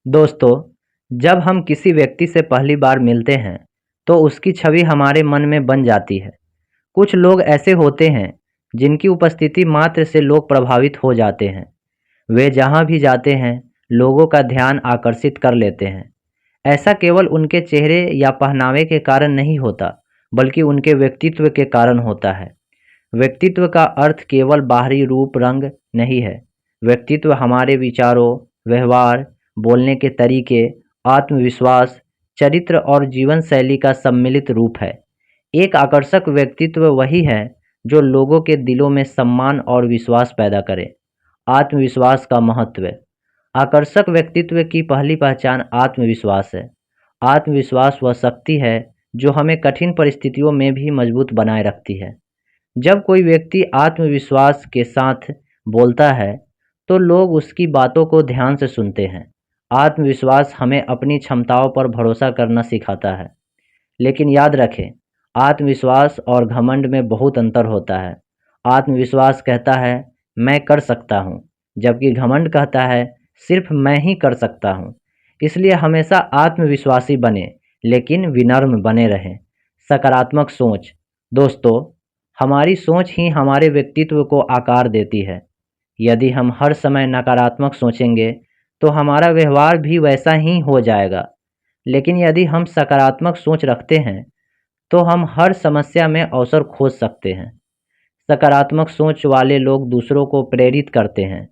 दोस्तों, जब हम किसी व्यक्ति से पहली बार मिलते हैं, तो उसकी छवि हमारे मन में बन जाती है। कुछ लोग ऐसे होते हैं, जिनकी उपस्थिति मात्र से लोग प्रभावित हो जाते हैं। वे जहाँ भी जाते हैं, लोगों का ध्यान आकर्षित कर लेते हैं। ऐसा केवल उनके चेहरे या पहनावे के कारण नहीं होता, बल्कि उनके व्यक्तित्व के कारण होता है। व्यक्तित्व का अर्थ केवल बाहरी रूप रंग नहीं है। व्यक्तित्व हमारे विचारों, व्यवहार, बोलने के तरीके, आत्मविश्वास, चरित्र और जीवन शैली का सम्मिलित रूप है। एक आकर्षक व्यक्तित्व वही है जो लोगों के दिलों में सम्मान और विश्वास पैदा करे। आत्मविश्वास का महत्व। आकर्षक व्यक्तित्व की पहली पहचान आत्मविश्वास है। आत्मविश्वास वह शक्ति है जो हमें कठिन परिस्थितियों में भी मजबूत बनाए रखती है। जब कोई व्यक्ति आत्मविश्वास के साथ बोलता है, तो लोग उसकी बातों को ध्यान से सुनते हैं। आत्मविश्वास हमें अपनी क्षमताओं पर भरोसा करना सिखाता है। लेकिन याद रखें, आत्मविश्वास और घमंड में बहुत अंतर होता है। आत्मविश्वास कहता है, मैं कर सकता हूँ, जबकि घमंड कहता है, सिर्फ मैं ही कर सकता हूँ। इसलिए हमेशा आत्मविश्वासी बने, लेकिन विनम्र बने रहें। सकारात्मक सोच। दोस्तों, हमारी सोच ही हमारे व्यक्तित्व को आकार देती है। यदि हम हर समय नकारात्मक सोचेंगे, तो हमारा व्यवहार भी वैसा ही हो जाएगा। लेकिन यदि हम सकारात्मक सोच रखते हैं, तो हम हर समस्या में अवसर खोज सकते हैं। सकारात्मक सोच वाले लोग दूसरों को प्रेरित करते हैं।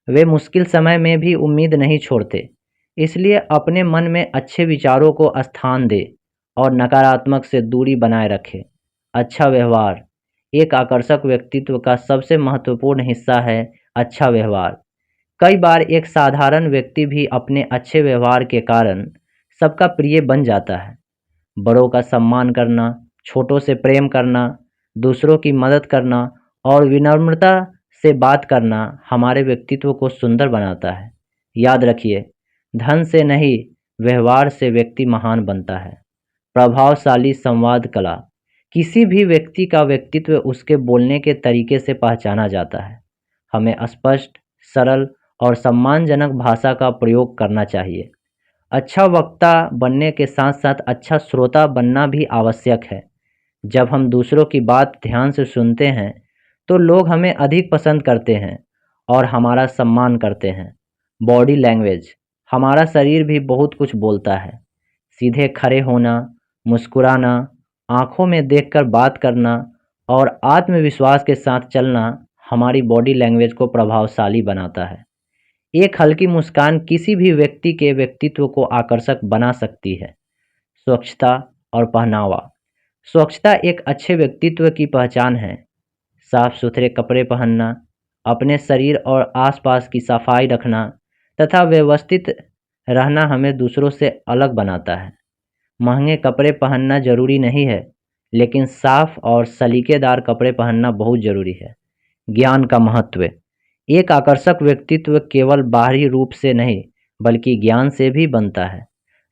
वे मुश्किल समय में भी उम्मीद नहीं छोड़ते। इसलिए अपने मन में अच्छे विचारों को स्थान दें और नकारात्मक से दूरी बनाए रखें। अच्छा व्यवहार। एक आकर्षक व्यक्तित्व का सबसे महत्वपूर्ण हिस्सा है अच्छा व्यवहार। कई बार एक साधारण व्यक्ति भी अपने अच्छे व्यवहार के कारण सबका प्रिय बन जाता है। बड़ों का सम्मान करना, छोटों से प्रेम करना, दूसरों की मदद करना और विनम्रता से बात करना हमारे व्यक्तित्व को सुंदर बनाता है। याद रखिए, धन से नहीं, व्यवहार से व्यक्ति महान बनता है। प्रभावशाली संवाद कला। किसी भी व्यक्ति का व्यक्तित्व उसके बोलने के तरीके से पहचाना जाता है। हमें स्पष्ट, सरल और सम्मानजनक भाषा का प्रयोग करना चाहिए। अच्छा वक्ता बनने के साथ साथ अच्छा श्रोता बनना भी आवश्यक है। जब हम दूसरों की बात ध्यान से सुनते हैं, तो लोग हमें अधिक पसंद करते हैं और हमारा सम्मान करते हैं। Body language. हमारा शरीर भी बहुत कुछ बोलता है। सीधे खड़े होना, मुस्कुराना, आंखों में देखकर बात करना और आत्मविश्वास के साथ चलना हमारी बॉडी लैंग्वेज को प्रभावशाली बनाता है। एक हल्की मुस्कान किसी भी व्यक्ति के व्यक्तित्व को आकर्षक बना सकती है। स्वच्छता और पहनावा। स्वच्छता एक अच्छे व्यक्तित्व की पहचान है। साफ सुथरे कपड़े पहनना, अपने शरीर और आसपास की सफाई रखना तथा व्यवस्थित रहना हमें दूसरों से अलग बनाता है। महंगे कपड़े पहनना जरूरी नहीं है, लेकिन साफ और सलीकेदार कपड़े पहनना बहुत जरूरी है। ज्ञान का महत्व। एक आकर्षक व्यक्तित्व केवल बाहरी रूप से नहीं, बल्कि ज्ञान से भी बनता है।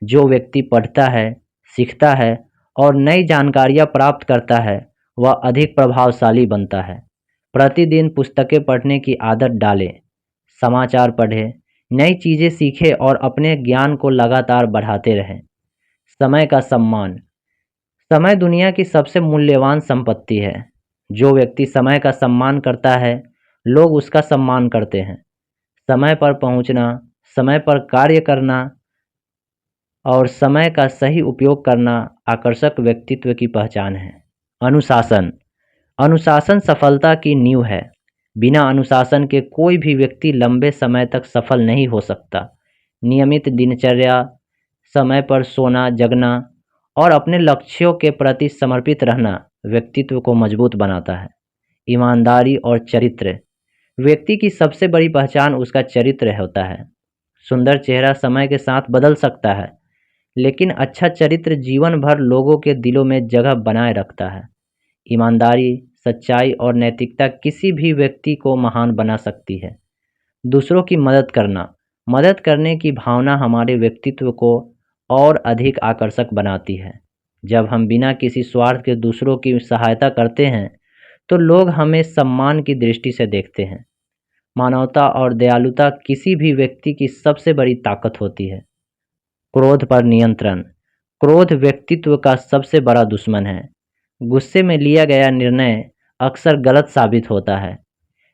जो व्यक्ति पढ़ता है, सीखता है और नई जानकारियाँ प्राप्त करता है, वह अधिक प्रभावशाली बनता है। प्रतिदिन पुस्तकें पढ़ने की आदत डालें, समाचार पढ़ें, नई चीज़ें सीखें और अपने ज्ञान को लगातार बढ़ाते रहें। समय का सम्मान। समय दुनिया की सबसे मूल्यवान संपत्ति है। जो व्यक्ति समय का सम्मान करता है, लोग उसका सम्मान करते हैं। समय पर पहुंचना, समय पर कार्य करना और समय का सही उपयोग करना आकर्षक व्यक्तित्व की पहचान है। अनुशासन। अनुशासन सफलता की नींव है। बिना अनुशासन के कोई भी व्यक्ति लंबे समय तक सफल नहीं हो सकता। नियमित दिनचर्या, समय पर सोना, जगना और अपने लक्ष्यों के प्रति समर्पित रहना व्यक्तित्व को मजबूत बनाता है। ईमानदारी और चरित्र। व्यक्ति की सबसे बड़ी पहचान उसका चरित्र होता है। सुंदर चेहरा समय के साथ बदल सकता है, लेकिन अच्छा चरित्र जीवन भर लोगों के दिलों में जगह बनाए रखता है। ईमानदारी, सच्चाई और नैतिकता किसी भी व्यक्ति को महान बना सकती है। दूसरों की मदद करना। मदद करने की भावना हमारे व्यक्तित्व को और अधिक आकर्षक बनाती है। जब हम बिना किसी स्वार्थ के दूसरों की सहायता करते हैं, तो लोग हमें सम्मान की दृष्टि से देखते हैं। मानवता और दयालुता किसी भी व्यक्ति की सबसे बड़ी ताकत होती है। क्रोध पर नियंत्रण। क्रोध व्यक्तित्व का सबसे बड़ा दुश्मन है। गुस्से में लिया गया निर्णय अक्सर गलत साबित होता है।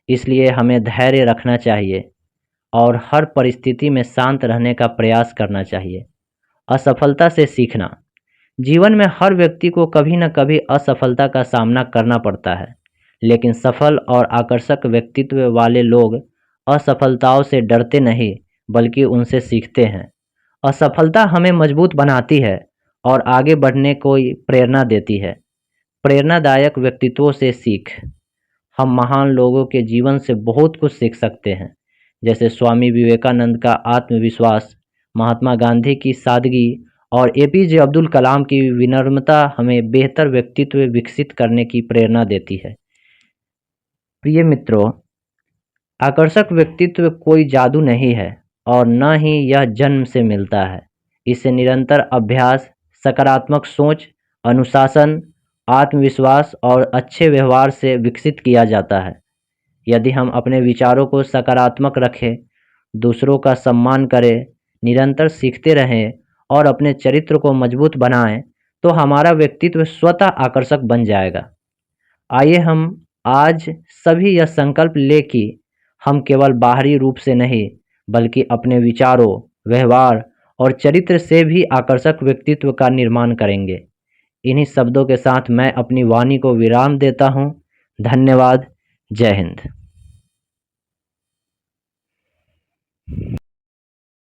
इसलिए हमें धैर्य रखना चाहिए और हर परिस्थिति में शांत रहने का प्रयास करना चाहिए। असफलता से सीखना। जीवन में हर व्यक्ति को कभी न कभी असफलता का सामना करना पड़ता है, लेकिन सफल और आकर्षक व्यक्तित्व वाले लोग असफलताओं से डरते नहीं, बल्कि उनसे सीखते हैं। असफलता हमें मजबूत बनाती है और आगे बढ़ने को प्रेरणा देती है। प्रेरणादायक व्यक्तित्वों से सीख। हम महान लोगों के जीवन से बहुत कुछ सीख सकते हैं, जैसे स्वामी विवेकानंद का आत्मविश्वास, महात्मा गांधी की सादगी और एपीजे अब्दुल कलाम की विनम्रता हमें बेहतर व्यक्तित्व विकसित करने की प्रेरणा देती है। प्रिय मित्रों, आकर्षक व्यक्तित्व कोई जादू नहीं है और न ही यह जन्म से मिलता है। इसे निरंतर अभ्यास, सकारात्मक सोच, अनुशासन, आत्मविश्वास और अच्छे व्यवहार से विकसित किया जाता है। यदि हम अपने विचारों को सकारात्मक रखें, दूसरों का सम्मान करें, निरंतर सीखते रहें और अपने चरित्र को मजबूत बनाएं, तो हमारा व्यक्तित्व स्वतः आकर्षक बन जाएगा। आइए हम आज सभी यह संकल्प लें कि हम केवल बाहरी रूप से नहीं, बल्कि अपने विचारों, व्यवहार और चरित्र से भी आकर्षक व्यक्तित्व का निर्माण करेंगे। इन्हीं शब्दों के साथ मैं अपनी वाणी को विराम देता हूँ। धन्यवाद। जय हिंद।